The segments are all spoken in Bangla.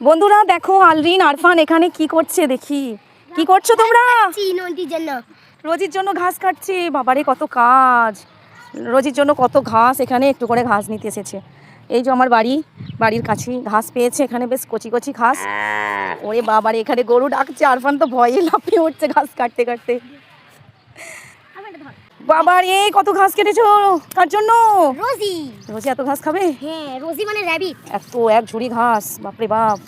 বন্ধুরা দেখো আলরিন আরফান এখানে কি করছে দেখি। কি করছো তোমরা? রোজির জন্য ঘাস কাটছে। বাবারে কত কাজ। রোজির জন্য কত ঘাস, এখানে একটু করে ঘাস নিতে এসেছে। এই যে আমার বাড়ির কাছে ঘাস পেয়েছে, এখানে বেশ কচি কচি ঘাস। ওরে বাবারে এখানে গরু ডাকছে, আরফান তো ভয়ে লাফিয়ে উঠছে ঘাস কাটতে কাটতে। বাবারে কত ঘাস কেটেছো, কার জন্য? রোজি। রোজি এত ঘাস খাবে? হ্যাঁ, রোজি মানে র‍্যাবিট। এত এক ঝুড়ি ঘাস, বাপরে বাপ,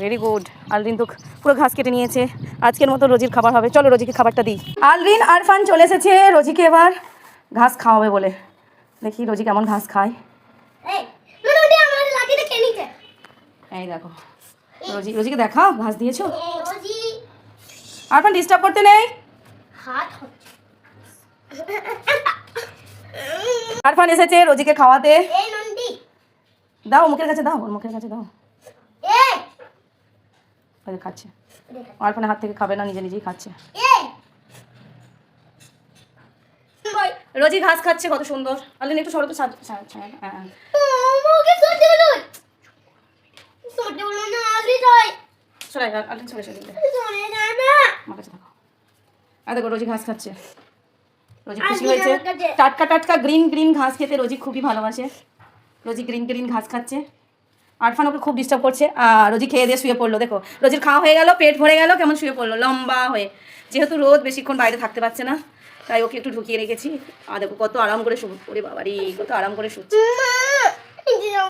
ভেরি গুড। আলরিন তো পুরো ঘাস কেটে নিয়েছে। আজকের মতো রোজির খাবার হবে। চলো রোজিকে খাবারটা দিই। আলরিন আরফান চলে এসেছে রোজিকে এবার ঘাস খাওয়াবে বলে। দেখি রোজি কেমন ঘাস খায়। এই দেখো রোজিকে দেখাও ঘাস দিয়েছো। আরফান ডিস্টার্ব করতে নেই। আরফান এসেছে রোজিকে খাওয়াতে। দাও মুখের কাছে দাও, ওর মুখের কাছে দাও। খাচ্ছে, আরফানের হাত থেকে খাবে না, নিজে নিজেই খাচ্ছে। রোজি ঘাস খাচ্ছে কত সুন্দর। আলরিন একটু সরো তো। দেখো রোজি ঘাস খাচ্ছে। রোজি খুশি হয়েছে। টাটকা টাটকা গ্রিন ঘাস খেতে রোজি খুবই ভালোবাসে। রোজি গ্রিন ঘাস খাচ্ছে। আরফান ওকে খুব ডিস্টার্ব করছে। রোজি খেয়ে দিয়ে শুয়ে পড়লো। দেখো রোজির খাওয়া হয়ে গেল, পেট ভরে গেল, কেমন শুয়ে পড়লো লম্বা হয়ে। যেহেতু রোদ বেশিক্ষণ বাইরে থাকতে পারছে না, তাই ওকে একটু ঢুকিয়ে রেখেছি। দেখো কত আরাম করে শুয়ে। ওরে বাবারি কত আরাম করে শুচ্ছে।